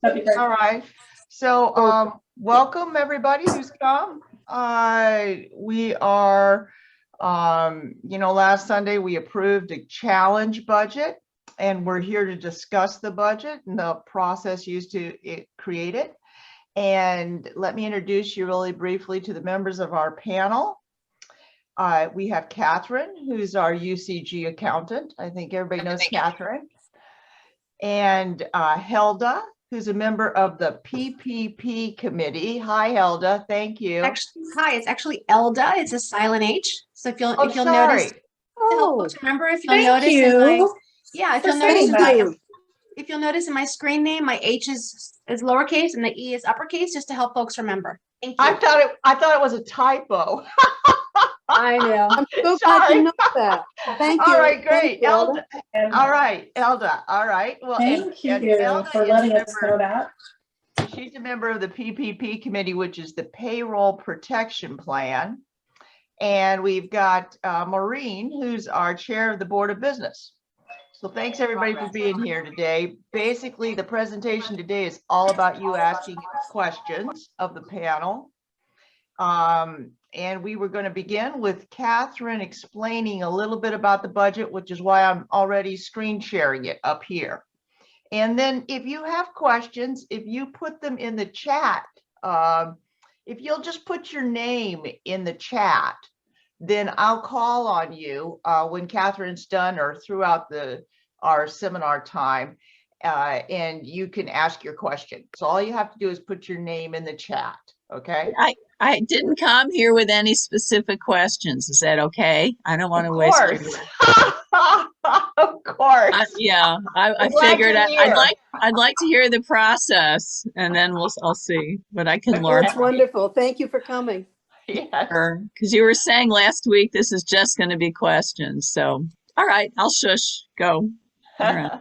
That'd be great. All right. So, welcome everybody who's come. We are, last Sunday we approved a challenge budget, and we're here to discuss the budget and the process used to create it. And let me introduce you really briefly to the members of our panel. We have Catherine, who's our UCG accountant. I think everybody knows Catherine. And Helda, who's a member of the PPP committee. Hi, Helda. Thank you. Actually, hi, it's actually Elda. It's a silent H. So if you'll notice, remember if you'll notice if you'll notice in my screen name, my H is lowercase and the E is uppercase, just to help folks remember. Thank you. I thought it was a typo. I know. I'm so glad you know that. Thank you. All right, great. Elda. All right, Elda. All right. Well, thank you for letting us know that. She's a member of the PPP committee, which is the payroll protection plan. And we've got Maureen, who's our chair of the board of business. So thanks everybody for being here today. Basically, the presentation today is all about you asking questions of the panel. And we were going to begin with Catherine explaining a little bit about the budget, which is why I'm already screen sharing it up here. And then if you have questions, if you put them in the chat, if you'll just put your name in the chat, then I'll call on you when Catherine's done or throughout our seminar time, and you can ask your question. So all you have to do is put your name in the chat, okay? I didn't come here with any specific questions. Is that okay? I don't want to waste your time. Of course. I figured I'd like to hear the process, and then I'll see what I can learn. That's wonderful. Thank you for coming. Yes. Because you were saying last week this is just going to be questions. So, all right, I'll shush. Go. All right.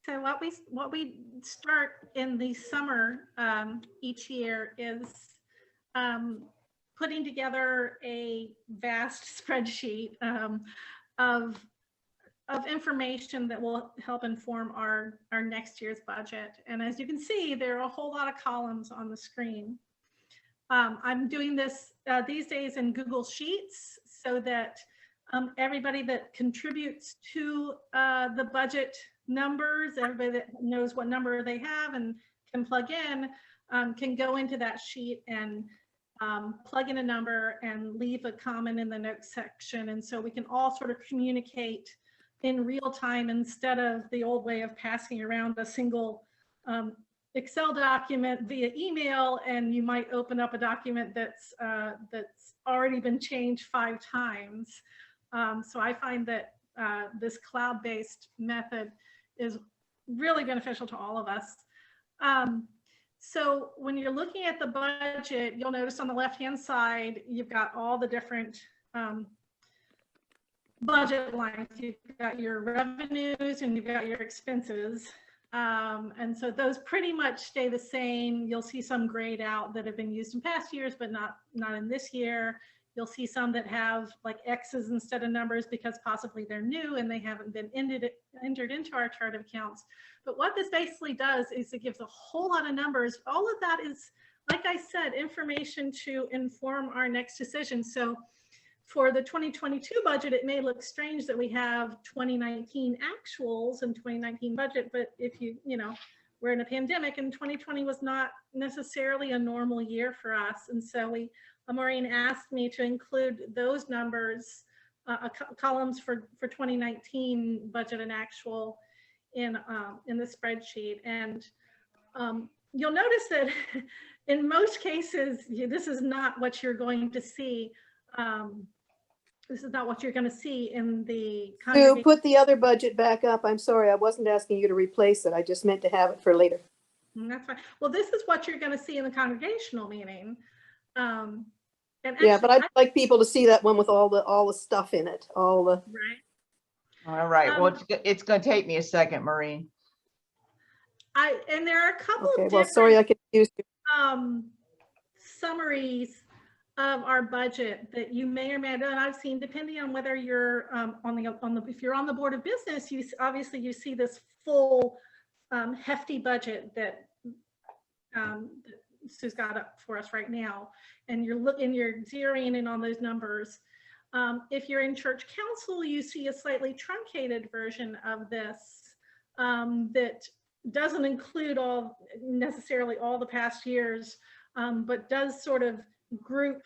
So what we start in the summer each year is putting together a vast spreadsheet of information that will help inform our next year's budget. And as you can see, there are a whole lot of columns on the screen. I'm doing this these days in Google Sheets so that everybody that contributes to the budget numbers, everybody that knows what number they have and can plug in, can go into that sheet and plug in a number and leave a comment in the notes section. And so we can all sort of communicate in real time instead of the old way of passing around a single Excel document via email, and you might open up a document that's already been changed 5 times. So I find that this cloud-based method is really beneficial to all of us. So when you're looking at the budget, you'll notice on the left-hand side, you've got all the different budget lines. You've got your revenues and you've got your expenses. And so those pretty much stay the same. You'll see some grayed out that have been used in past years, but not in this year. You'll see some that have like X's instead of numbers because possibly they're new and they haven't been entered into our chart of accounts. But what this basically does is it gives a whole lot of numbers. All of that is, like I said, information to inform our next decision. So for the 2022 budget, it may look strange that we have 2019 actuals and 2019 budget, but if we're in a pandemic and 2020 was not necessarily a normal year for us. And so Maureen asked me to include those numbers, columns for 2019 budget and actual in the spreadsheet. And you'll notice that in most cases, this is not what you're going to see. This is not what you're going to see in the To put the other budget back up. I'm sorry, I wasn't asking you to replace it. I just meant to have it for later. That's fine. Well, this is what you're going to see in the congregational meeting. And actually, yeah, but I'd like people to see that one with all the stuff in it. Right. All right. Well, it's going to take me a second, Maureen. And there are a couple of well, sorry, I confused you. Summaries of our budget that you may or may not have. I've seen, depending on whether you're if you're on the board of business, obviously you see this full hefty budget that that Sue's got up for us right now, and you're zeroing in on those numbers. If you're in church council, you see a slightly truncated version of this that doesn't include necessarily all the past years, but does sort of group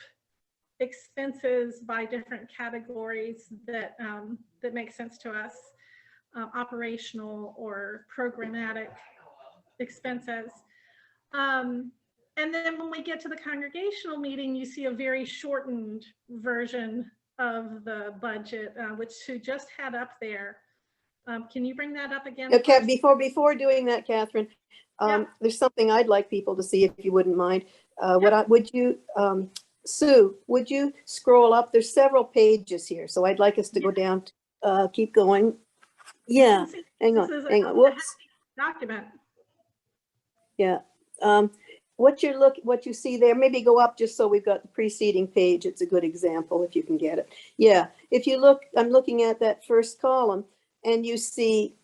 expenses by different categories that that make sense to us, operational or programmatic expenses. And then when we get to the congregational meeting, you see a very shortened version of the budget, which Sue just had up there. Can you bring that up again? Okay, please? before doing that, Catherine, Yeah. there's something I'd like people to see, if you wouldn't mind. Would you, Sue, would you scroll up? There's several pages here, so I'd like us to go down, keep going. Yeah, hang This is on, a whoops. document. Yeah. What you see there, maybe go up just so we've got the preceding page. It's a good example if you can get it. Yeah, if you look, I'm looking at that first column and you see,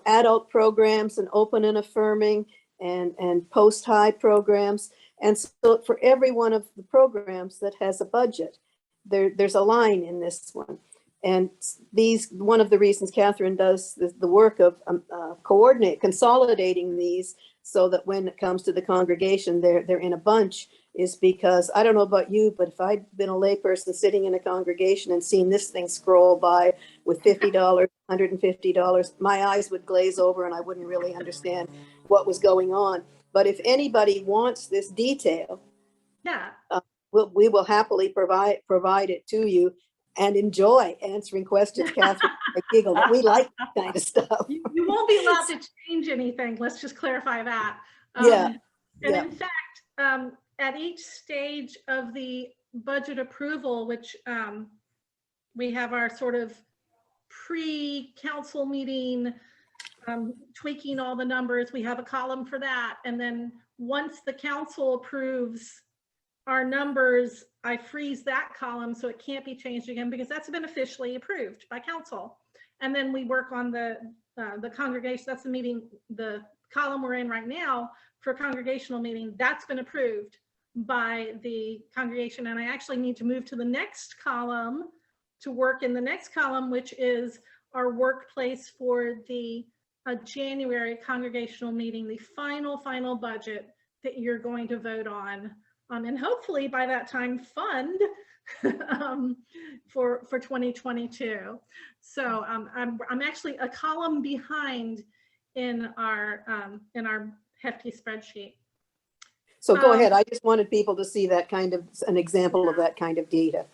adult programs and open and affirming and post-high programs. And so for every one of the programs that has a budget, there's a line in this one. And one of the reasons Catherine does the work of consolidating these so that when it comes to the congregation, they're in a bunch, is because, I don't know about you, but if I'd been a layperson sitting in a congregation and seen this thing scroll by with $50, $150, my eyes would glaze over and I wouldn't really understand what was going on. But if anybody wants this detail, Yeah. we will happily provide it to you and enjoy answering questions. Catherine, I giggle, but we like that kind of stuff. You won't be allowed to change anything. Let's just clarify that. Yeah. And Yeah. in fact, at each stage of the budget approval, which we have our sort of pre-council meeting, tweaking all the numbers, we have a column for that. And then once the council approves our numbers, I freeze that column so it can't be changed again because that's been officially approved by council. And then we work on the congregation. That's the meeting, the column we're in right now for congregational meeting. That's been approved by the congregation. And I actually need to move to the next column to work in the next column, which is our workplace for the January congregational meeting, the final budget that you're going to vote on. And hopefully by that time fund for 2022. So I'm actually a column behind in our hefty spreadsheet. So go ahead. I just wanted people to see that kind of an example of that kind of data.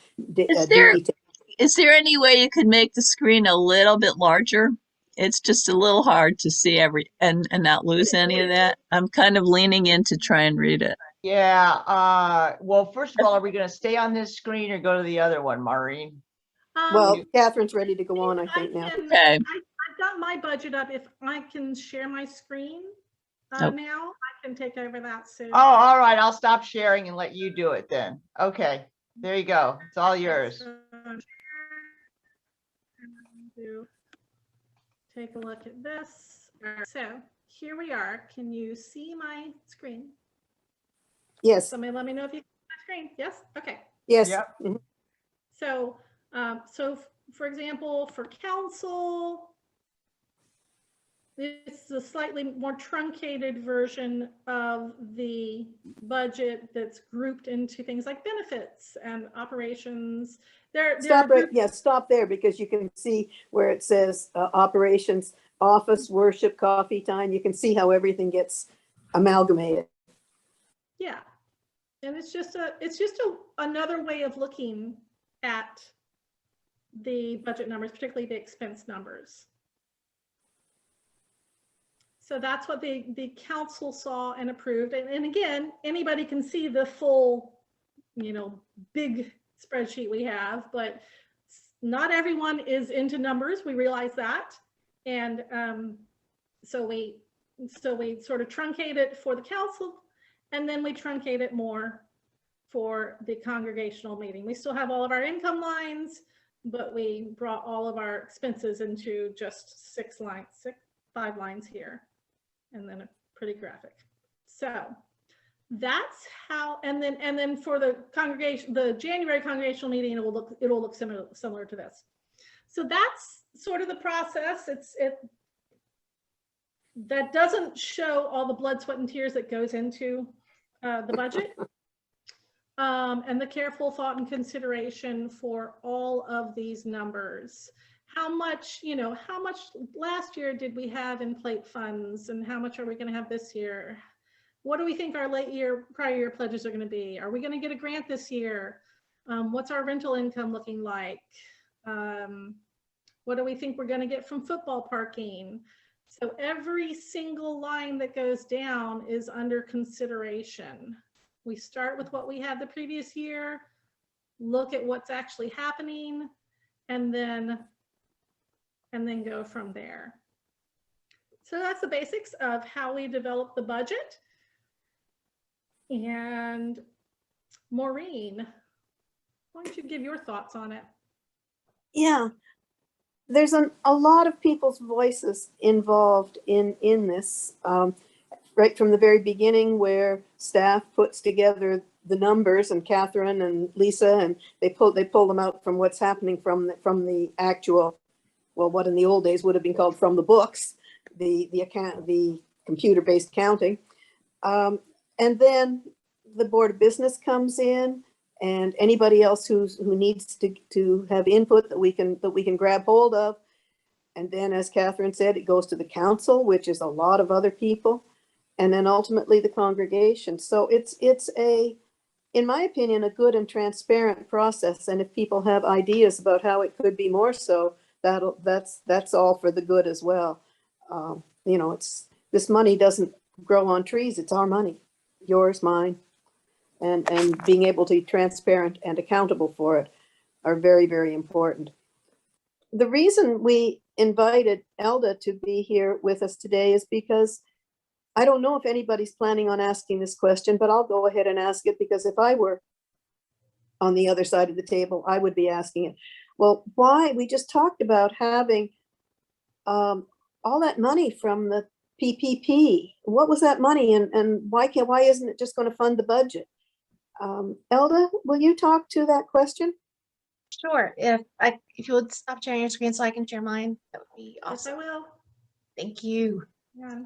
Is there any way you could make the screen a little bit larger? It's just a little hard to see and not lose any of that. I'm kind of leaning in to try and read it. Yeah, well, first of all, are we going to stay on this screen or go to the other one, Maureen? Well, Catherine's ready to go on, I think now. Okay. I've got my budget up. If I can share my screen now, I can take over that soon. Oh, all right. I'll stop sharing and let you do it then. Okay, there you go. It's all yours. Take a look at this. So here we are. Can you see my screen? Yes. Somebody let me know if you can see my screen. Yes? Okay. Yes. Yep. Mhm. So, for example, for council, this is a slightly more truncated version of the budget that's grouped into things like benefits and operations. Stop there because you can see where it says operations, office, worship, coffee time. You can see how everything gets amalgamated. Yeah. And it's just another way of looking at the budget numbers, particularly the expense numbers. So that's what the council saw and approved. And again, anybody can see the full, big spreadsheet we have, but not everyone is into numbers. We realize that. And so we sort of truncate it for the council, and then we truncate it more for the congregational meeting. We still have all of our income lines, but we brought all of our expenses into just 5 lines here, and then a pretty graphic. So that's how, and then for the congregation, the January congregational meeting, it will look similar to this. So that's sort of the process. That doesn't show all the blood, sweat, and tears that goes into the budget, and the careful thought and consideration for all of these numbers. How much last year did we have in plate funds, and how much are we going to have this year? What do we think our prior year pledges are going to be? Are we going to get a grant this year? What's our rental income looking like? What do we think we're going to get from football parking? So every single line that goes down is under consideration. We start with what we had the previous year, look at what's actually happening, and then go from there. So that's the basics of how we develop the budget. And Maureen, why don't you give your thoughts on it? Yeah, there's a lot of people's voices involved in this, right from the very beginning, where staff puts together the numbers, and Catherine and Lisa, and they pull them out from what's happening from the actual, well, what in the old days would have been called from the books, the computer-based counting. And then the Board of Business comes in, and anybody else who needs to have input that we can grab hold of. And then, as Catherine said, it goes to the council, which is a lot of other people, and then ultimately the congregation. So it's in my opinion, a good and transparent process. And if people have ideas about how it could be more so, that's all for the good as well. This money doesn't grow on trees. It's our money, yours, mine, and being able to be transparent and accountable for it are very, very important. The reason we invited Elda to be here with us today is because I don't know if anybody's planning on asking this question, but I'll go ahead and ask it, because if I were on the other side of the table, I would be asking it. Well, why? We just talked about having all that money from the PPP. What was that money, and why isn't it just going to fund the budget? Elda, will you talk to that question? Sure. If you would stop sharing your screen so I can share mine, that would be Yes, I awesome. will. Thank you. Yeah.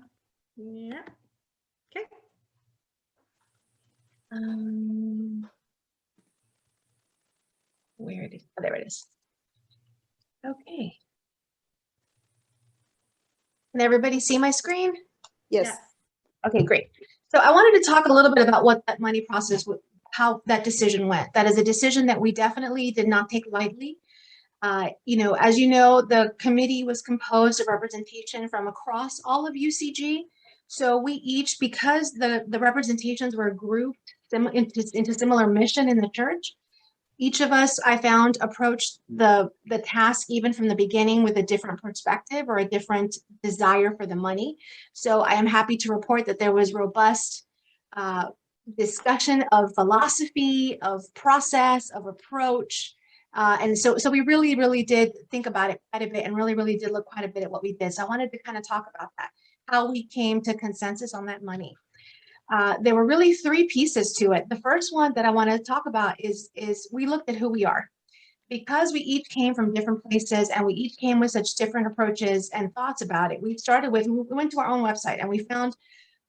Okay. Where it is? Oh, there it is. Okay. Can everybody see my screen? Yes. Okay, great. So I wanted to talk a little bit about what that money process, how that decision went. That is a decision that we definitely did not take lightly. As you know, the committee was composed of representation from across all of UCG. So we each, because the representations were grouped into similar mission in the church, each of us, I found, approached the task even from the beginning with a different perspective or a different desire for the money. So I am happy to report that there was robust discussion of philosophy, of process, of approach. And so we really did think about it quite a bit, and really did look quite a bit at what we did. So I wanted to kind of talk about that, how we came to consensus on that money. There were really three pieces to it. The first one that I want to talk about is we looked at who we are. Because we each came from different places and we each came with such different approaches and thoughts about it, we went to our own website and we found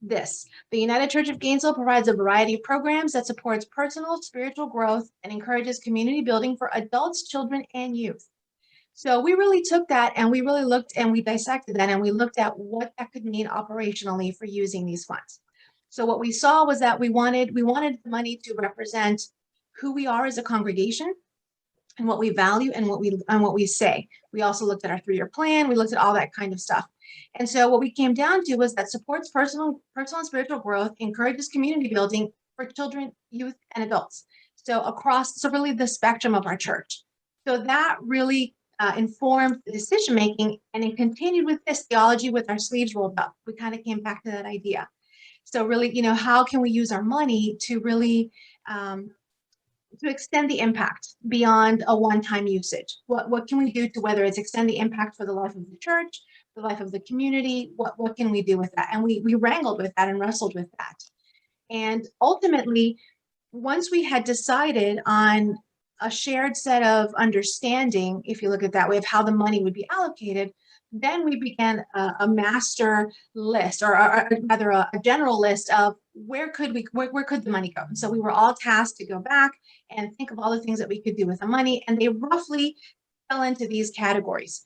this. The United Church of Gainesville provides a variety of programs that supports personal spiritual growth and encourages community building for adults, children, and youth. So we really took that and we really looked and we dissected that and we looked at what that could mean operationally for using these funds. So what we saw was that we wanted the money to represent who we are as a congregation and what we value and what we say. We also looked at our 3-year plan. We looked at all that kind of stuff. And so what we came down to was that supports personal and spiritual growth, encourages community building for children, youth, and adults. So really the spectrum of our church. So that really informed the decision-making, and it continued with this theology with our sleeves rolled up. We kind of came back to that idea. So really, how can we use our money to really to extend the impact beyond a one-time usage? What can we do to, whether it's extend the impact for the life of the church, the life of the community, what can we do with that? And we wrangled with that and wrestled with that. And ultimately, once we had decided on a shared set of understanding, if you look at it that way, of how the money would be allocated, then we began a master list, or rather a general list of where could the money go. And so we were all tasked to go back and think of all the things that we could do with the money, and they roughly fell into these categories.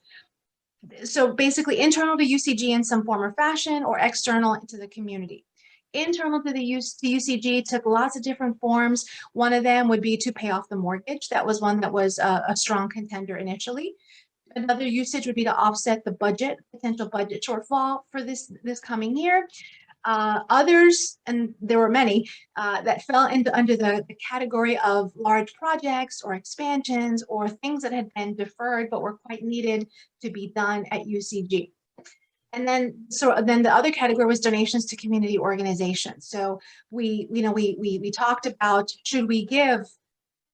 So basically internal to UCG in some form or fashion, or external to the community. Internal to the UCG took lots of different forms. One of them would be to pay off the mortgage. That was one that was a strong contender initially. Another usage would be to offset the potential budget shortfall for this coming year. Others, and there were many, that fell under the category of large projects or expansions or things that had been deferred but were quite needed to be done at UCG. And then the other category was donations to community organizations. So we talked about, should we give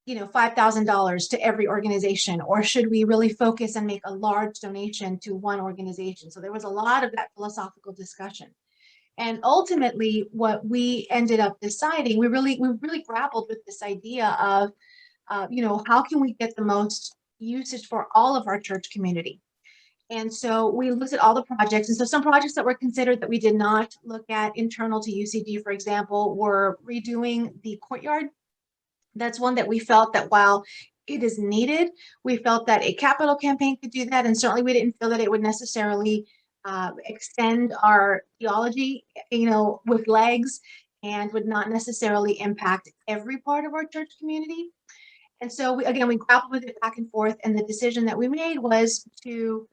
$5,000 to every organization, or should we really focus and make a large donation to one organization? So there was a lot of that philosophical discussion. And ultimately, what we ended up deciding, we really grappled with this idea of, how can we get the most usage for all of our church community? And so we looked at all the projects. And so some projects that were considered that we did not look at internal to UCG, for example, were redoing the courtyard. That's one that we felt that while it is needed, we felt that a capital campaign could do that. And certainly we didn't feel that it would necessarily extend our theology, with legs, and would not necessarily impact every part of our church community. And so we grappled with it back and forth. And the decision that we made was to,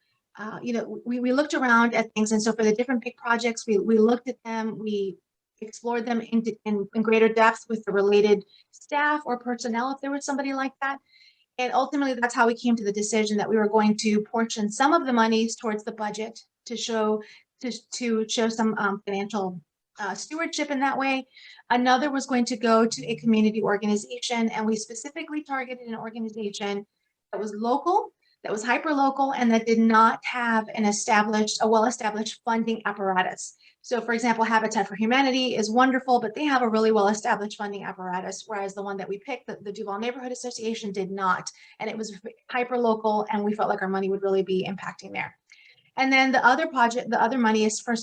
we looked around at things. And so for the different big projects, we looked at them, we explored them in greater depth with the related staff or personnel, if there was somebody like that. And ultimately, that's how we came to the decision that we were going to portion some of the monies towards the budget to show some financial stewardship in that way. Another was going to go to a community organization, and we specifically targeted an organization that was local, that was hyper-local, and that did not have a well-established funding apparatus. So for example, Habitat for Humanity is wonderful, but they have a really well-established funding apparatus, whereas the one that we picked, the Duval Neighborhood Association, did not. And it was hyper-local, and we felt like our money would really be impacting there. And then the other money is for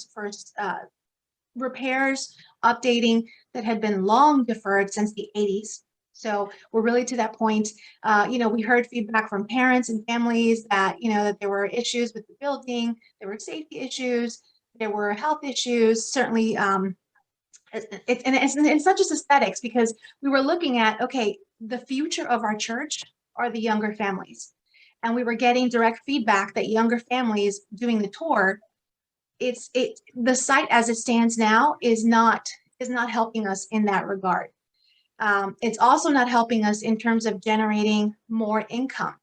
repairs, updating that had been long deferred since the 80s. So we're really to that point. We heard feedback from parents and families that, that there were issues with the building, there were safety issues, there were health issues, certainly. It's not just aesthetics, because we were looking at, okay, the future of our church are the younger families. And we were getting direct feedback that younger families doing the tour, the site as it stands now is not helping us in that regard. It's also not helping us in terms of generating more income.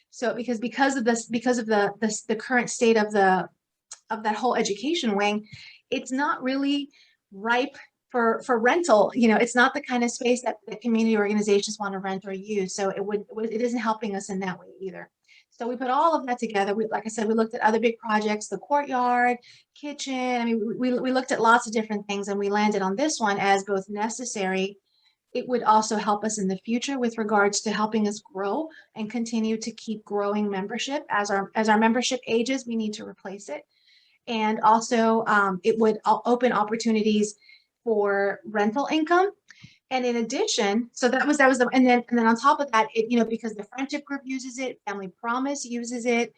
So because of the current state of that whole education wing, it's not really ripe for rental. It's not the kind of space that the community organizations want to rent or use. So it isn't helping us in that way either. So we put all of that together. Like I said, we looked at other big projects, the courtyard, kitchen. We looked at lots of different things, and we landed on this one as both necessary. It would also help us in the future with regards to helping us grow and continue to keep growing membership. As our membership ages, we need to replace it. And also it would open opportunities for rental income. And in addition, so that was and then on top of that, because the friendship group uses it, Family Promise uses it,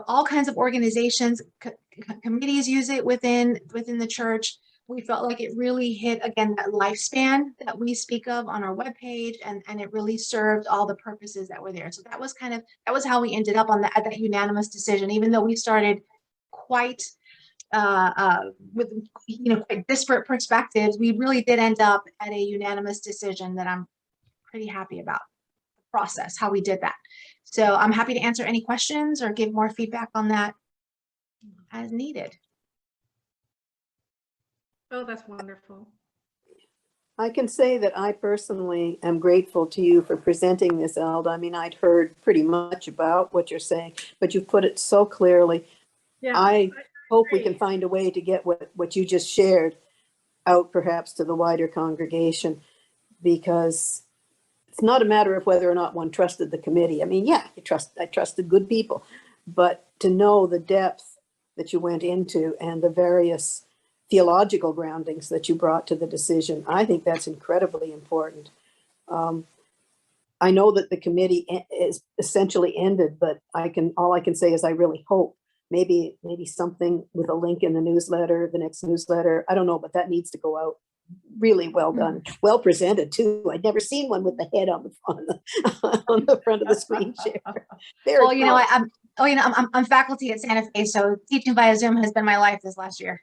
all kinds of organizations, committees use it within the church. We felt like it really hit, again, that lifespan that we speak of on our webpage, and it really served all the purposes that were there. So that was how we ended up on that unanimous decision, even though we started quite with quite disparate perspectives. We really did end up at a unanimous decision that I'm pretty happy about the process, how we did that. So I'm happy to answer any questions or give more feedback on that as needed. Oh, that's wonderful. I can say that I personally am grateful to you for presenting this, Elda. I'd heard pretty much about what you're saying, but you put it so clearly. Yeah. I hope we can find a way to get what you just shared out perhaps to the wider congregation, because it's not a matter of whether or not one trusted the committee. I mean, yeah, I trusted good people, but to know the depth that you went into and the various theological groundings that you brought to the decision, I think that's incredibly important. I know that the committee is essentially ended, but all I can say is I really hope maybe something with a link in the newsletter, the next newsletter. I don't know, but that needs to go out. Really well done, well presented too. I'd never seen one with the head on the front of the screen share. Very Well, you know, cool. I'm faculty at Santa Fe, so teaching via Zoom has been my life this last year.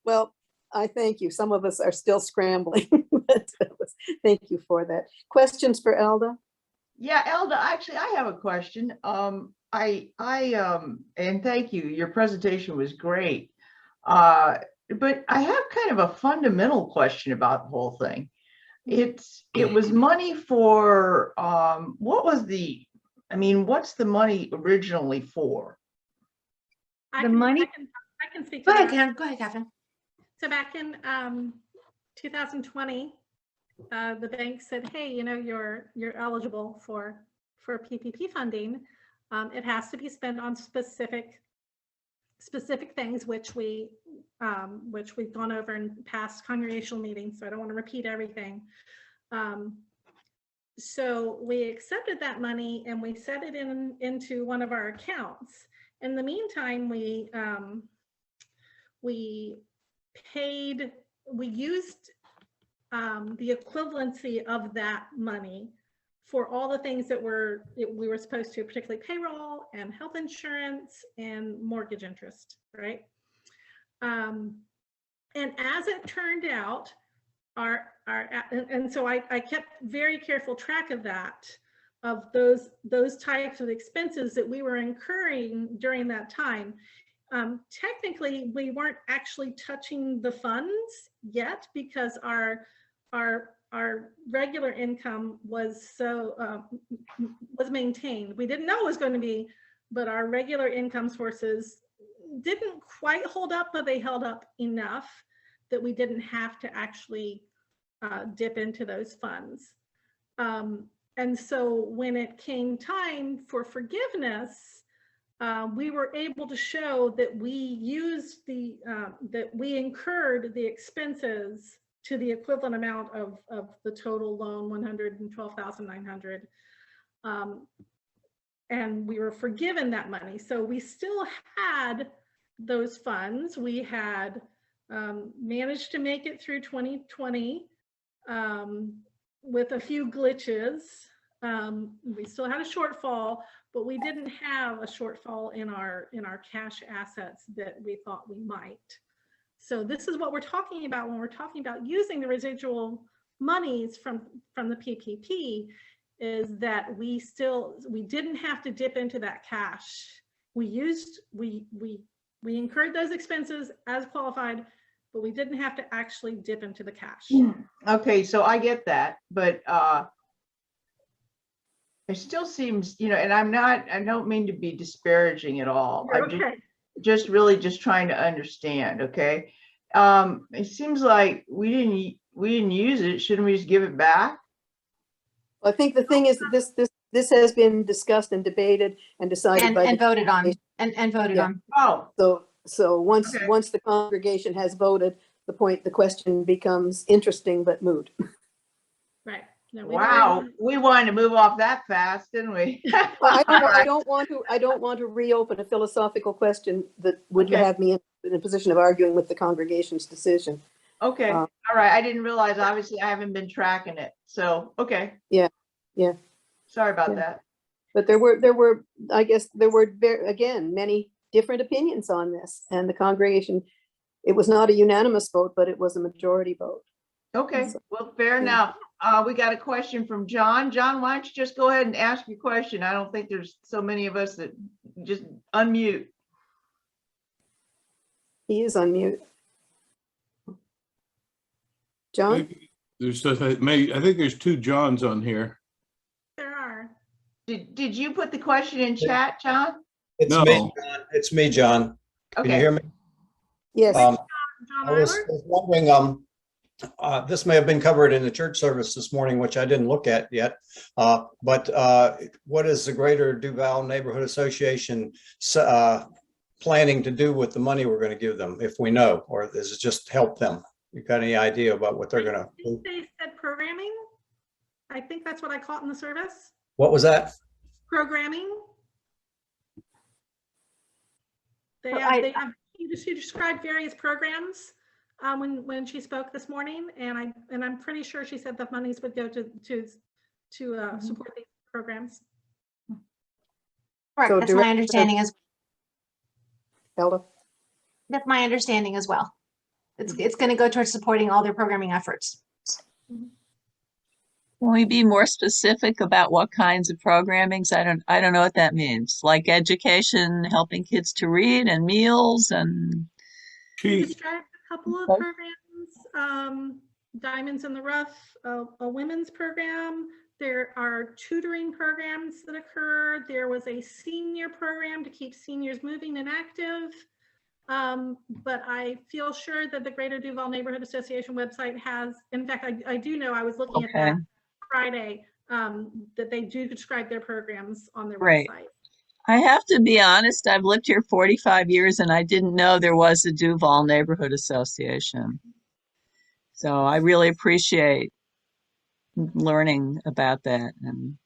Well, I thank you. Some of us are still scrambling. But thank you for that. Questions for Elda? Yeah, Elda, actually, I have a question. And thank you. Your presentation was great. But I have kind of a fundamental question about the whole thing. It was money for, what's the money originally for? The money? I can speak Go to ahead, that. Go ahead, Catherine. So back in 2020, the bank said, hey, you know, you're eligible for PPP funding. It has to be spent on specific things, which we've gone over in past congregational meetings, so I don't want to repeat everything. So we accepted that money and we set it into one of our accounts. In the meantime, we used the equivalency of that money for all the things that we were supposed to, particularly payroll and health insurance and mortgage interest, right? And as it turned out, so I kept very careful track of that, of those types of expenses that we were incurring during that time. Technically, we weren't actually touching the funds yet because our regular income was maintained. We didn't know it was going to be, but our regular income sources didn't quite hold up, but they held up enough that we didn't have to actually dip into those funds. And so when it came time for forgiveness, we were able to show that we used that we incurred the expenses to the equivalent amount of the total loan, $112,900. And we were forgiven that money. So we still had those funds. We had managed to make it through 2020 with a few glitches. We still had a shortfall, but we didn't have a shortfall in our cash assets that we thought we might. So this is what we're talking about when we're talking about using the residual monies from the PPP, is that we didn't have to dip into that cash. We incurred those expenses as qualified, but we didn't have to actually dip into the cash. Okay, so I get that, but it still seems, you know, and I don't mean to be disparaging at all. You're I'm okay. just really trying to understand. Okay. It seems like we didn't use it. Shouldn't we just give it back? Well, I think the thing is that this has been discussed and debated and decided by And the voted on, and voted Yeah. on. Oh, so once Okay. once the congregation has voted, the question becomes interesting but moot. Right. No, we wow. We wanted to move off that fast, didn't we? I don't want to reopen a philosophical question that would Okay. have me in a position of arguing with the congregation's decision. Okay. All right. I didn't realize, obviously I haven't been tracking it. So, okay. Yeah. Sorry about Yeah. that. But there were I guess there were again many different opinions on this, and the congregation, it was not a unanimous vote, but it was a majority vote. Okay. So- Well, fair enough. We got a question from John. John, why don't you just go ahead and ask your question? I don't think there's so many of us that just unmute. He is on mute. John? Maybe I think there's two Johns on here. There are. Did you put the question in chat, John? It's No. me, John. It's me, John. Can you Okay. hear me? Yes. Um, John John I was Eiler? was wondering, this may have been covered in the church service this morning, which I didn't look at yet. But what is the Greater Duval Neighborhood Association planning to do with the money we're going to give them, if we know, or is it just help them? You got any idea about what they're going to do? They said programming. I think that's what I caught in the service. What was that? Programming. They Well, have, she described various programs when she spoke this morning, and I'm pretty sure she said the monies would go to support these programs. Correct, So that's my direct- understanding Elda? that's my understanding as well. It's going to go towards supporting all their programming efforts. Can we be more specific about what kinds of programmings? I don't know what that means. Like education, helping kids to read, and meals, and She She, described a couple of Okay. programs, Diamonds in the Rough, a women's program. There are tutoring programs that occur. There was a senior program to keep seniors moving and active. But I feel sure that the Greater Duval Neighborhood Association website has, in fact, I do know, I was looking at Okay. that Friday, that they do describe their programs on their Great. website. I have to be honest, I've lived here 45 years and I didn't know there was a Duval Neighborhood Association. So I really appreciate learning about that. And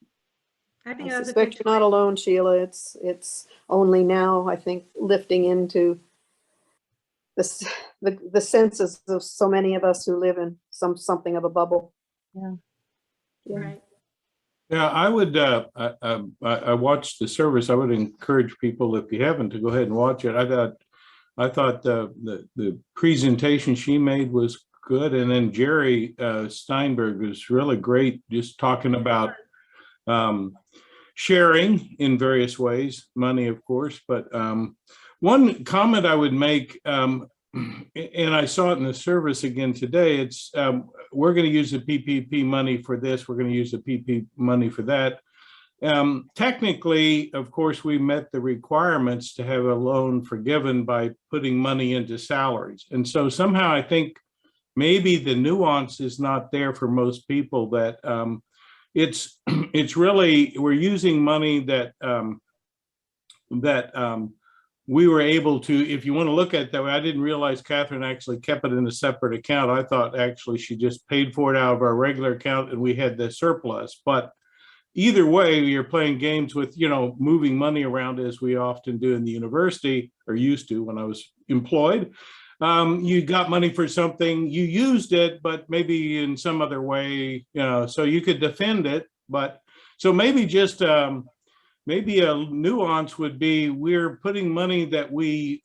I think I that was a suspect good you're not alone, Sheila. It's only now, I think, lifting into the senses of so many of us who live in something of a bubble. Yeah. Yeah. right. yeah, I would, I watched the service. I would encourage people, if you haven't, to go ahead and watch it. I thought the presentation she made was good. And then Jerry Steinberg was really great, just talking about sharing in various ways, money, of course. But one comment I would make, and I saw it in the service again today, it's we're going to use the PPP money for this, we're going to use the PPP money for that. Technically, of course, we met the requirements to have a loan forgiven by putting money into salaries. And so somehow I think maybe the nuance is not there for most people, that it's really, we're using money that we were able to, if you want to look at it that way. I didn't realize Catherine actually kept it in a separate account. I thought actually she just paid for it out of our regular account and we had the surplus. But either way, you're playing games with, moving money around, as we often do in the university, or used to when I was employed. You got money for something, you used it, but maybe in some other way, so you could defend it. But so maybe just maybe a nuance would be, we're putting money that we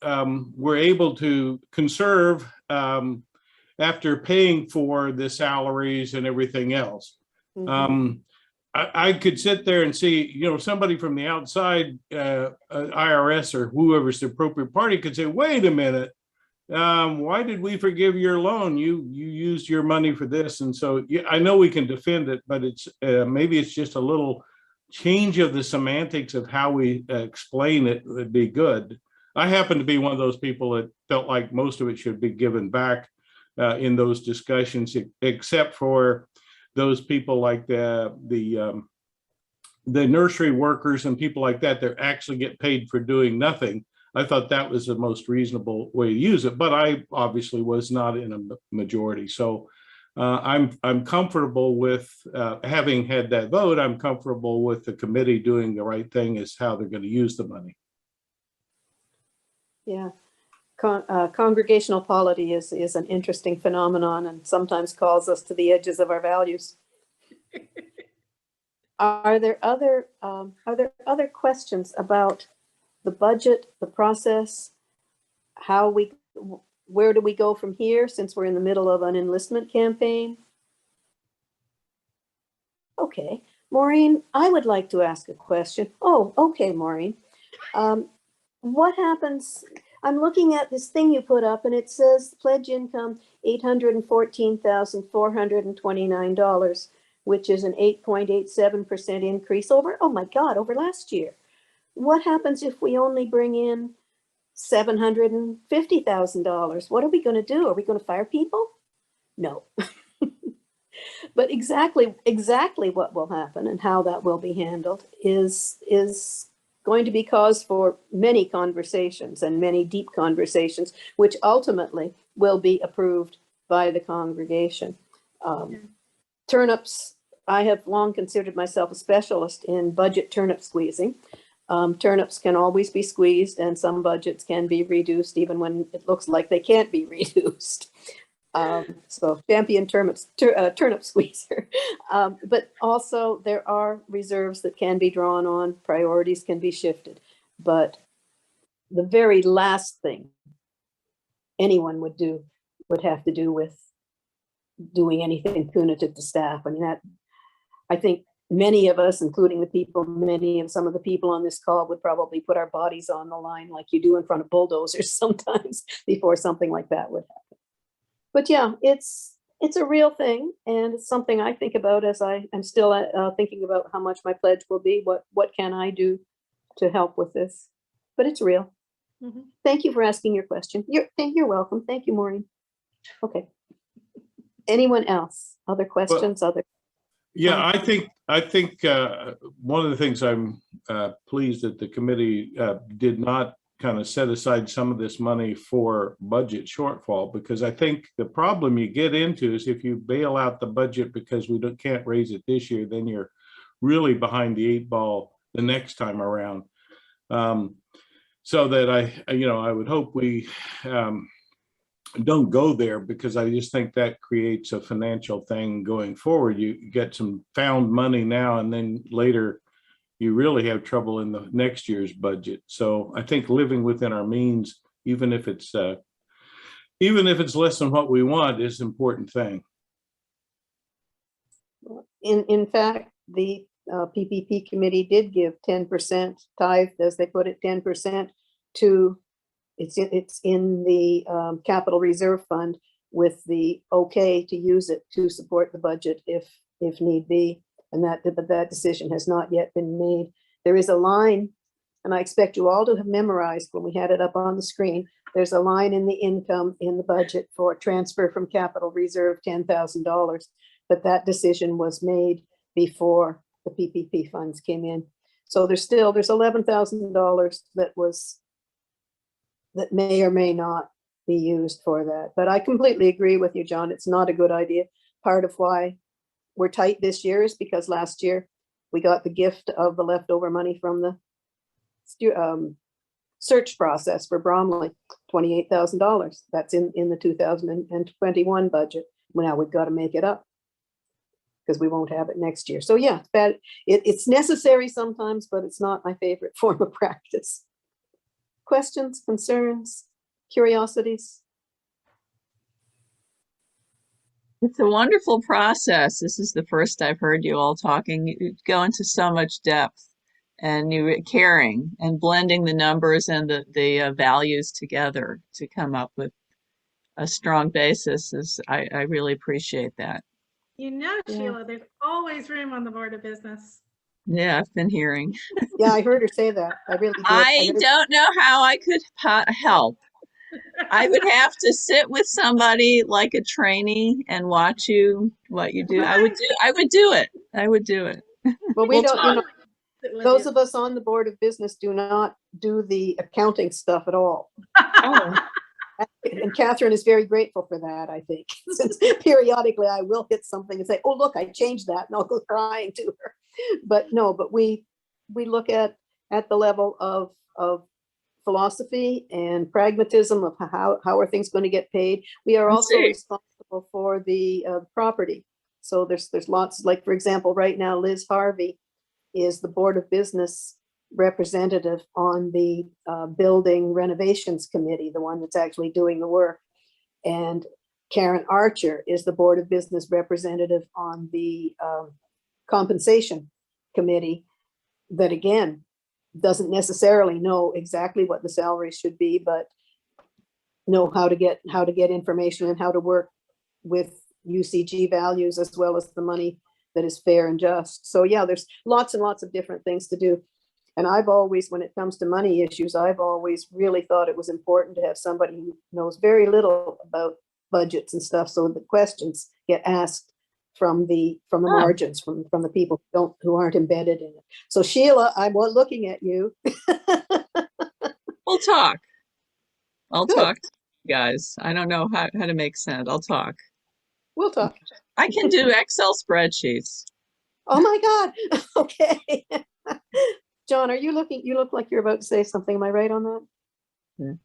were able to conserve after paying for the salaries and everything else. Mhm. I could sit there and see, somebody from the outside, IRS or whoever's the appropriate party, could say, wait a minute, why did we forgive your loan? You used your money for this. And so, yeah, I know we can defend it, but it's maybe it's just a little change of the semantics of how we explain it would be good. I happen to be one of those people that felt like most of it should be given back in those discussions, except for those people like the nursery workers and people like that actually get paid for doing nothing. I thought that was the most reasonable way to use it, but I obviously was not in a majority. So I'm comfortable with having had that vote. I'm comfortable with the committee doing the right thing as how they're going to use the money. Yeah. Congregational polity is an interesting phenomenon and sometimes calls us to the edges of our values. Are there other questions about the budget, the process, where do we go from here, since we're in the middle of an enlistment campaign? Okay, Maureen, I would like to ask a question. Oh, okay, Maureen. What happens? I'm looking at this thing you put up and it says pledge income $814,429, which is an 8.87% increase over last year. What happens if we only bring in $750,000. What are we going to do? Are we going to fire people? No. But exactly what will happen and how that will be handled is going to be cause for many conversations and many deep conversations, which ultimately will be approved by the congregation. Turnips, I have long considered myself a specialist in budget turnip squeezing. Turnips can always be squeezed, and some budgets can be reduced even when it looks like they can't be reduced. So champion turnip squeezer. But also there are reserves that can be drawn on, priorities can be shifted. But the very last thing anyone would do would have to do with doing anything punitive to staff. I mean, I think many of us, including some of the people on this call, would probably put our bodies on the line like you do in front of bulldozers sometimes before something like that would happen. But yeah, it's a real thing, and it's something I think about as I am still thinking about how much my pledge will be. What can I do to help with this? But it's real. Mhm. Thank you for asking your question. You're welcome. Thank you, Maureen. Okay. Anyone else? Other questions? Yeah, I think one of the things I'm pleased that the committee did not kind of set aside some of this money for budget shortfall, because I think the problem you get into is if you bail out the budget because we can't raise it this year, then you're really behind the 8 ball the next time around. So that I would hope we don't go there, because I just think that creates a financial thing going forward. You get some found money now, and then later you really have trouble in the next year's budget. So I think living within our means, even if it's less than what we want, is an important thing. In fact, the PPP committee did give 10% tithe, as they put it, 10% to, it's in the capital reserve fund with the okay to use it to support the budget if need be. But that decision has not yet been made. There is a line, and I expect you all to have memorized when we had it up on the screen. There's a line in the income in the budget for transfer from capital reserve, $10,000. But that decision was made before the PPP funds came in. So there's $11,000 that may or may not be used for that. But I completely agree with you, John. It's not a good idea. Part of why we're tight this year is because last year we got the gift of the leftover money from the search process for Bromley, $28,000. That's in the 2021 budget. Well, now we've got to make it up because we won't have it next year. So yeah, it's necessary sometimes, but it's not my favorite form of practice. Questions, concerns, curiosities? It's a wonderful process. This is the first I've heard you all talking. You go into so much depth, and you're caring and blending the numbers and the values together to come up with a strong basis. I really appreciate that. Yeah. Sheila, there's always room on the Board of Business. Yeah, I've been hearing. Yeah, I heard her say that. I really did. I don't know how I could help. I would have to sit with somebody like a trainee and watch what you do. I would do it. Well, we don't, talk. those of us on the Board of Business do not do the accounting stuff at all. Oh. And Catherine is very grateful for that, I think, since periodically I will hit something and say, oh, look, I changed that, and I'll go crying to her. But no, but we look at the level of philosophy and pragmatism of how are things going to get paid. We are also responsible for the property. So there's lots, like, for example, right now, Liz Harvey is the Board of Business representative on the building renovations committee, the one that's actually doing the work. And Karen Archer is the Board of Business representative on the compensation committee, that again doesn't necessarily know exactly what the salary should be, but know how to get information and how to work with UCG values as well as the money that is fair and just. So yeah, there's lots and lots of different things to do. And I've always, when it comes to money issues, I've always really thought it was important to have somebody who knows very little about budgets and stuff, so the questions get asked from the margins, from the people who aren't embedded in it. So Sheila, I'm looking at you. We'll talk. I'll Good. talk, guys. I don't know how to make sense. I'll talk. We'll talk. I can do Excel spreadsheets. Oh my God. Okay. John, are you looking? You look like you're about to say something. Am I right on that?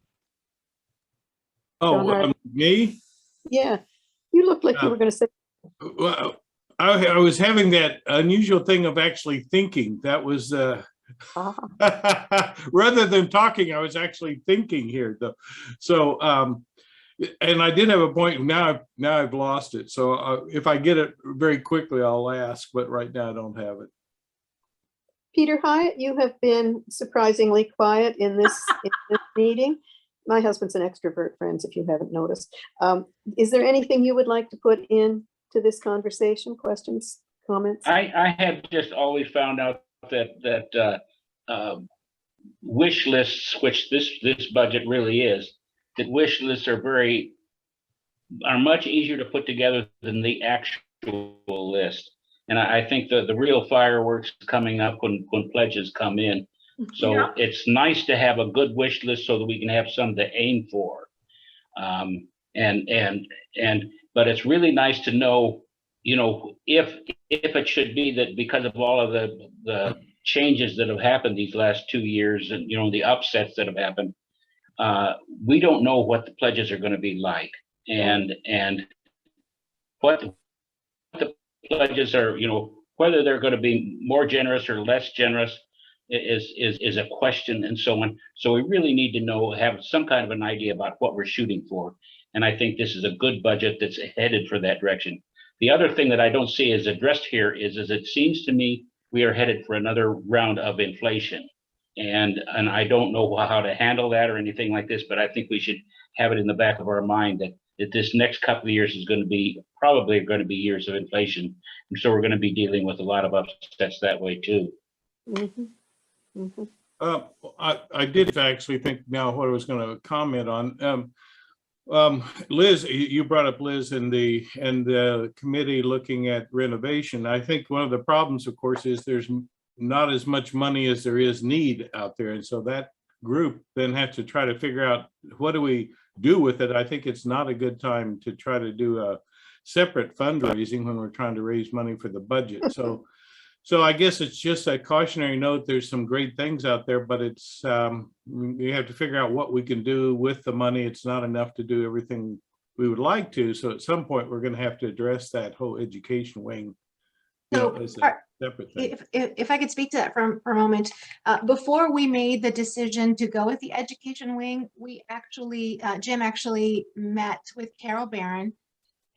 Oh, John Hart. me? Yeah. You look like you were going to say. Well, I was having that unusual thing of actually thinking. That was rather than talking, I was actually thinking here though. So and I did have a point. Now I've lost it. So if I get it very quickly, I'll ask, but right now I don't have it. Peter Hyatt, you have been surprisingly quiet in this meeting. My husband's an extrovert, friends, if you haven't noticed. Is there anything you would like to put in to this conversation? Questions, comments? I have just always found out that wish lists, which this budget really is, that wish lists are much easier to put together than the actual list. And I think the real fireworks coming up when pledges come in. So Yeah. it's nice to have a good wish list so that we can have some to aim for. But it's really nice to know, if it should be that because of all of the changes that have happened these last 2 years and, the upsets that have happened, we don't know what the pledges are going to be like and what the pledges are, whether they're going to be more generous or less generous is a question and so on. So we really need to have some kind of an idea about what we're shooting for. And I think this is a good budget that's headed for that direction. The other thing that I don't see is addressed here is it seems to me we are headed for another round of inflation. And I don't know how to handle that or anything like this, but I think we should have it in the back of our mind that this next couple of years is probably going to be years of inflation. And so we're going to be dealing with a lot of upsets that way too. Mm-hmm. Mm-hmm. I did actually think now what I was going to comment on. Liz, you brought up Liz and the committee looking at renovation. I think one of the problems, of course, is there's not as much money as there is need out there. And so that group then has to try to figure out what do we do with it. I think it's not a good time to try to do a separate fundraising when we're trying to raise money for the budget. So I guess it's just a cautionary note. There's some great things out there, but it's we have to figure out what we can do with the money. It's not enough to do everything we would like to. So at some point, we're going to have to address that whole education wing. As a separate thing. If I could speak to that for a moment, before we made the decision to go with the education wing, we actually, Jim actually met with Carol Barron,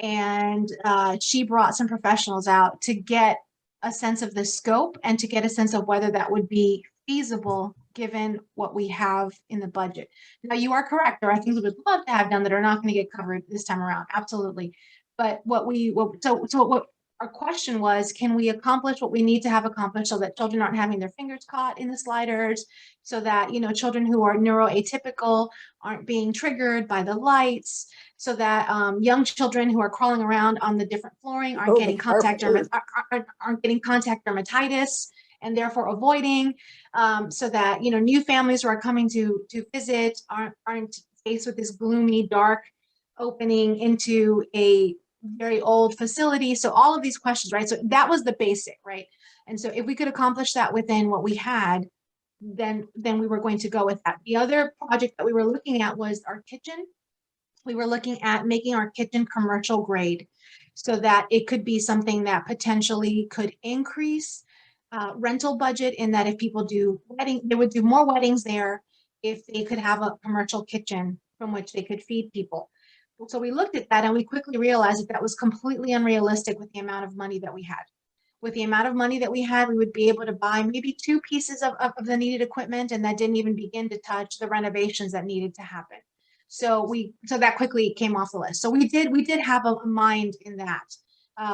and she brought some professionals out to get a sense of the scope and to get a sense of whether that would be feasible given what we have in the budget. Now, you are correct. There are things we would love to have done that are not going to get covered this time around. Absolutely. But what our question was, can we accomplish what we need to have accomplished so that children aren't having their fingers caught in the sliders, so that, children who are neuroatypical aren't being triggered by the lights, so that young children who are crawling around on the different flooring aren't getting contact dermatitis and therefore avoiding, so that, new families who are coming to visit aren't faced with this gloomy, dark opening into a very old facility. So all of these questions, right? So that was the basic, right? And so if we could accomplish that within what we had, then we were going to go with that. The other project that we were looking at was our kitchen. We were looking at making our kitchen commercial grade so that it could be something that potentially could increase rental budget, in that if people do they would do more weddings there if they could have a commercial kitchen from which they could feed people. So we looked at that and we quickly realized that was completely unrealistic with the amount of money that we had. With the amount of money that we had, we would be able to buy maybe 2 pieces of the needed equipment, and that didn't even begin to touch the renovations that needed to happen. So that quickly came off the list. So we did have a mind in that.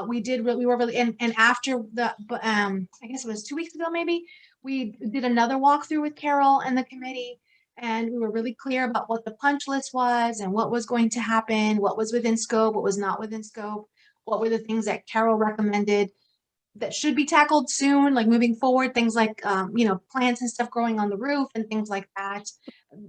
We were really, and after I guess it was 2 weeks ago, maybe, We did another walkthrough with Carol and the committee, and we were really clear about what the punch list was and what was going to happen, what was within scope, what was not within scope, what were the things that Carol recommended that should be tackled soon, like moving forward, things like, plants and stuff growing on the roof and things like that.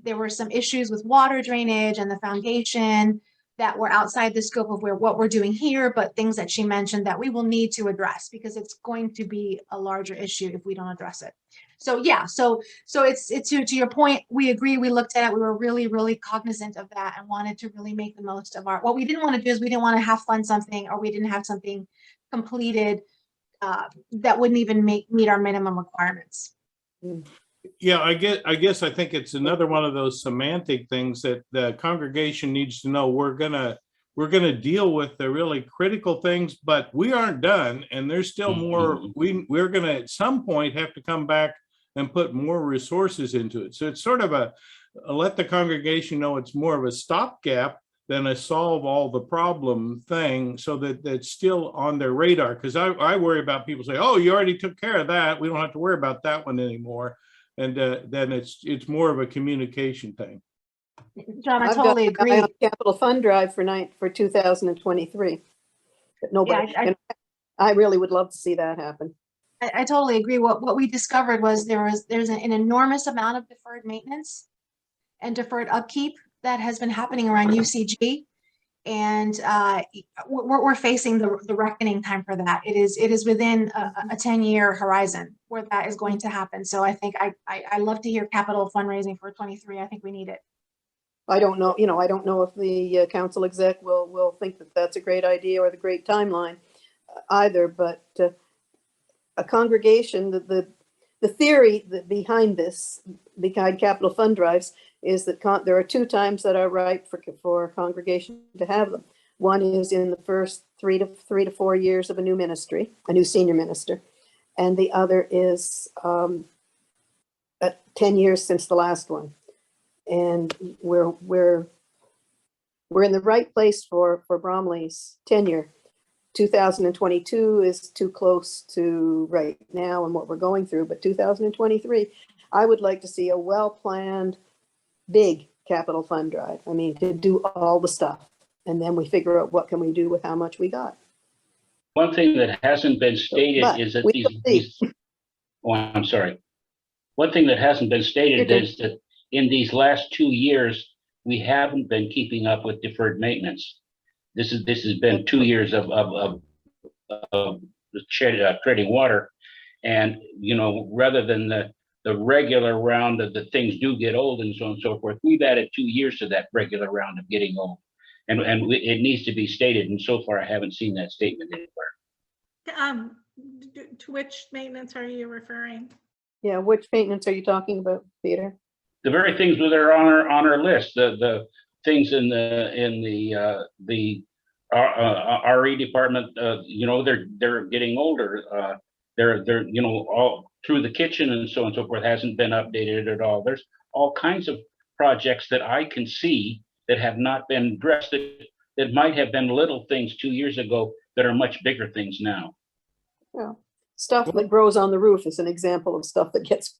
There were some issues with water drainage and the foundation that were outside the scope of what we're doing here, but things that she mentioned that we will need to address because it's going to be a larger issue if we don't address it. So yeah, so it's to your point, we agree, we looked at it, we were really, really cognizant of that and wanted to really make the most of what we didn't want to do is we didn't want to have fund something or we didn't have something completed that wouldn't even meet our minimum requirements. Yeah, I guess I think it's another one of those semantic things that the congregation needs to know. We're gonna deal with the really critical things, but we aren't done, and there's still more. We're gonna at some point have to come back and put more resources into it. So it's sort of a let the congregation know it's more of a stopgap than a solve all the problem thing, so that that's still on their radar. Because I worry about people say, "Oh, you already took care of that. We don't have to worry about that one anymore." And then it's more of a communication thing. John, I I've got totally the guy agree. on Capital Fund Drive for 2023. But nobody, Yeah, I really would love to see that happen. I totally agree. What we discovered was there's an enormous amount of deferred maintenance and deferred upkeep that has been happening around UCG. And we're facing the reckoning time for that. It is within a 10-year horizon where that is going to happen. So I think I love to hear capital fundraising for 23. I think we need it. I don't know, I don't know if the council exec will think that that's a great idea or the great timeline either, but a congregation, the theory behind this, behind capital fund drives, is that there are two times that are right for a congregation to have them. One is in the first three to 4 years of a new ministry, a new senior minister, and the other is 10 years since the last one. And we're in the right place for Bromley's tenure. 2022 is too close to right now and what we're going through, but 2023, I would like to see a well-planned, big capital fund drive. I mean, to do all the stuff, and then we figure out what can we do with how much we got. One thing that hasn't been stated But is that we will see. oh, I'm sorry. One thing that hasn't been stated You're good. is that in these last 2 years, we haven't been keeping up with deferred maintenance. This has been 2 years of treading water, and rather than the regular round of the things do get old and so on and so forth, we've added 2 years to that regular round of getting old, and it needs to be stated. And so far, I haven't seen that statement anywhere. To which maintenance are you referring? Yeah, which maintenance are you talking about, Peter? The very things that are on our list, the things in the RE department, they're getting older. They're all through the kitchen and so on and so forth hasn't been updated at all. There's all kinds of projects that I can see that have not been addressed that might have been little things 2 years ago that are much bigger things now. Yeah, stuff that grows on the roof is an example of stuff that gets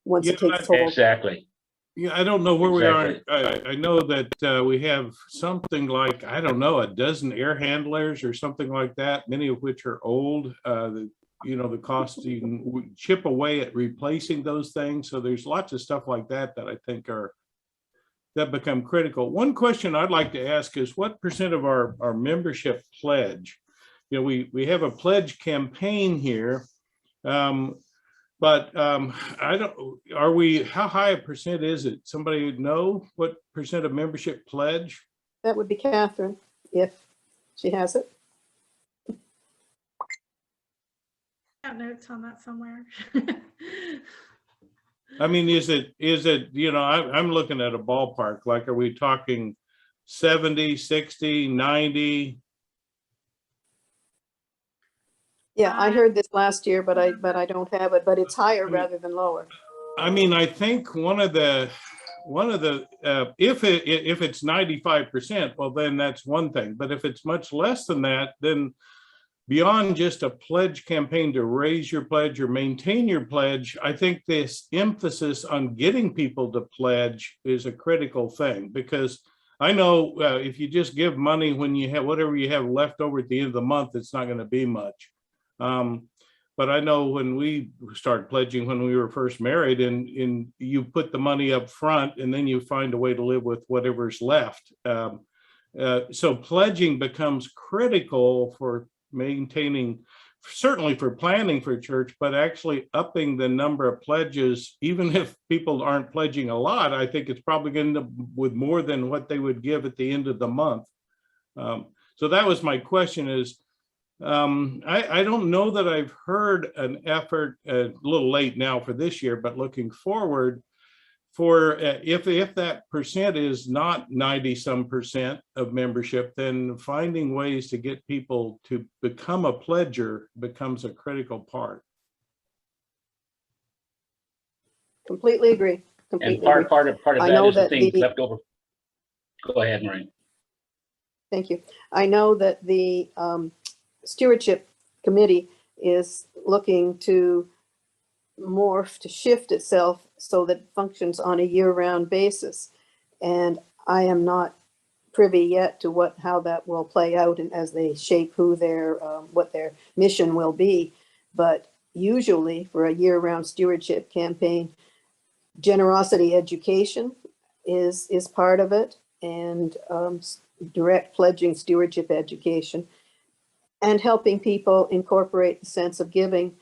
once it takes hold. Exactly. Yeah, I don't know where Exactly. we are. I know that we have something like, I don't know, a dozen air handlers or something like that, many of which are old. The cost, you can chip away at replacing those things. So there's lots of stuff like that I think that become critical. One question I'd like to ask is what % of our membership pledge? We have a pledge campaign here. But I don't, how high a % is it? Somebody know what % of membership pledge? That would be Catherine, if she has it. Got notes on that somewhere. I mean, is it, I'm looking at a ballpark, like, are we talking 70, 60, 90? Yeah, I heard this last year, but I don't have it, but it's higher rather than lower. I mean, I think one of the if it's 95%, well, then that's one thing. But if it's much less than that, then beyond just a pledge campaign to raise your pledge or maintain your pledge, I think this emphasis on getting people to pledge is a critical thing, because I know if you just give money when you have whatever you have left over at the end of the month, it's not going to be much. But I know when we started pledging when we were first married, and you put the money up front and then you find a way to live with whatever's left. So pledging becomes critical for maintaining, certainly for planning for church, but actually upping the number of pledges. Even if people aren't pledging a lot, I think it's probably going to end up with more than what they would give at the end of the month. So that was my question is, I don't know that I've heard an effort, a little late now for this year, but looking forward, for if that percent is not 90-some% of membership, then finding ways to get people to become a pledger becomes a critical part. Completely agree. And Completely agree. part of I that know is the that things the- left over. Go ahead, Maureen. Thank you. I know that the stewardship committee is looking to morph, to shift itself so that it functions on a year-round basis. And I am not privy yet to how that will play out and as they shape who what their mission will be. But usually for a year-round stewardship campaign, generosity education is part of it, and direct pledging stewardship education, and helping people incorporate the sense of giving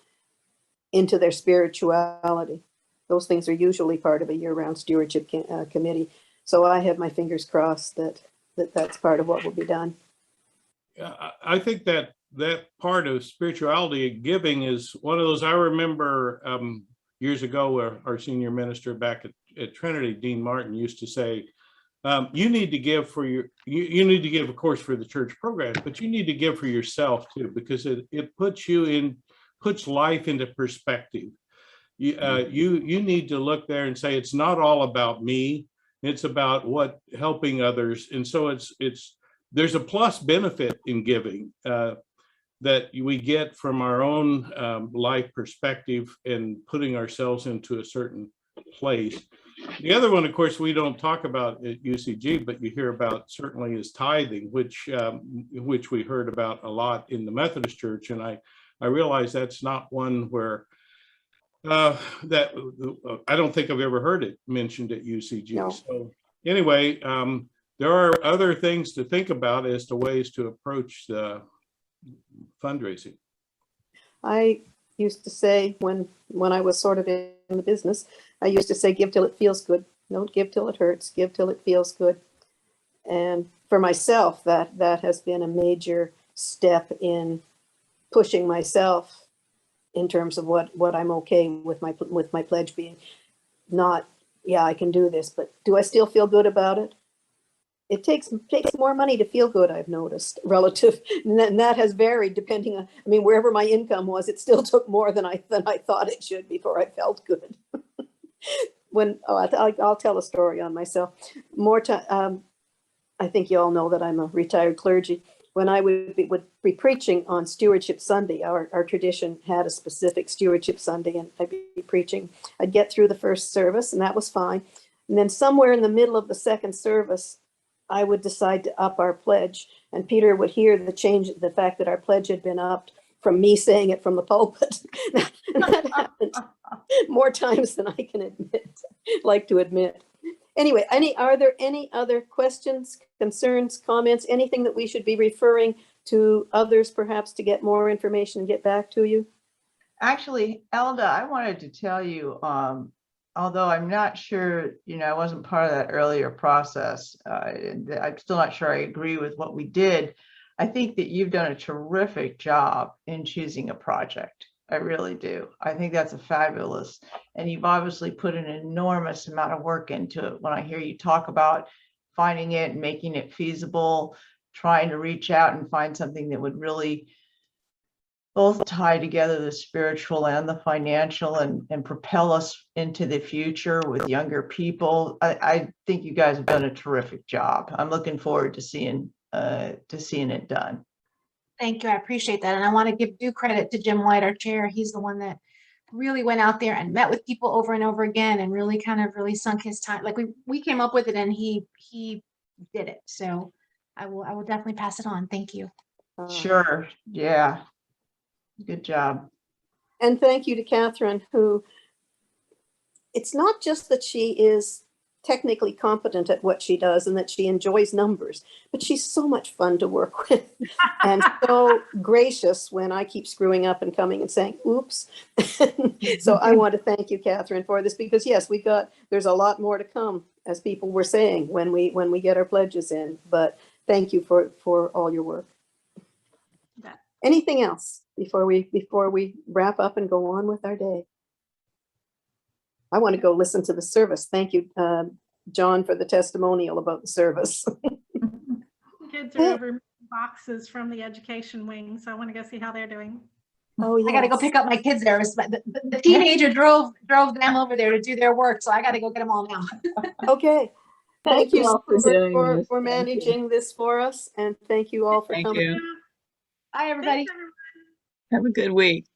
into their spirituality. Those things are usually part of a year-round stewardship committee. So I have my fingers crossed that's part of what will be done. I think that part of spirituality and giving is one of those. I remember years ago, our senior minister back at Trinity, Dean Martin, used to say, you need to give for you need to give, of course, for the church programs, but you need to give for yourself too, because it puts life into perspective. You need to look there and say, it's not all about me. It's about helping others. And so there's a plus benefit in giving that we get from our own life perspective and putting ourselves into a certain place. The other one, of course, we don't talk about at UCG, but you hear about certainly is tithing, which we heard about a lot in the Methodist Church. And I realize that's not one where that I don't think I've ever heard it mentioned at UCG. No. So anyway, there are other things to think about as to ways to approach the fundraising. I used to say when I was sort of in the business, I used to say, give till it feels good. Don't give till it hurts, give till it feels good. And for myself, that has been a major step in pushing myself in terms of what I'm okay with my pledge being. Not, yeah, I can do this, but do I still feel good about it? It takes more money to feel good, I've noticed, relative, and that has varied depending on, I mean, wherever my income was, it still took more than I thought it should before I felt good. I'll tell a story on myself. More time, I think you all know that I'm a retired clergy. When I would be preaching on Stewardship Sunday, our tradition had a specific Stewardship Sunday, and I'd be preaching. I'd get through the first service, and that was fine. And then somewhere in the middle of the second service, I would decide to up our pledge, and Peter would hear the fact that our pledge had been upped from me saying it from the pulpit. And that happened more times than I can like to admit. Anyway, are there any other questions, concerns, comments, anything that we should be referring to others perhaps to get more information and get back to you? Actually, Elda, I wanted to tell you, although I'm not sure, I wasn't part of that earlier process. I'm still not sure I agree with what we did. I think that you've done a terrific job in choosing a project. I really do. I think that's a fabulous, and you've obviously put an enormous amount of work into it. When I hear you talk about finding it and making it feasible, trying to reach out and find something that would really both tie together the spiritual and the financial and propel us into the future with younger people. I think you guys have done a terrific job. I'm looking forward to seeing it done. Thank you. I appreciate that. And I want to give due credit to Jim White, our chair. He's the one that really went out there and met with people over and over again and really kind of really sunk his time. Like we came up with it and he did it. So I will definitely pass it on. Thank you. Sure, yeah. Good job. And thank you to Catherine, who, it's not just that she is technically competent at what she does and that she enjoys numbers, but she's so much fun to work with and so gracious when I keep screwing up and coming and saying, oops. So I want to thank you, Catherine, for this, because yes, there's a lot more to come, as people were saying, when we get our pledges in, but thank you for all your work. Bet. Anything else before we wrap up and go on with our day? I want to go listen to the service. Thank you, John, for the testimonial about the service. Kids are over boxes from the education wing, so I want to go see how they're doing. Oh, yeah. I got to go pick up my kids there. But the teenager drove them over there to do their work. So I got to go get them all now. Okay. Thank you all for doing for this. Thank managing this for us. And thank you all for Thank coming. you. Bye, everybody. Thanks, everyone. Have a good week.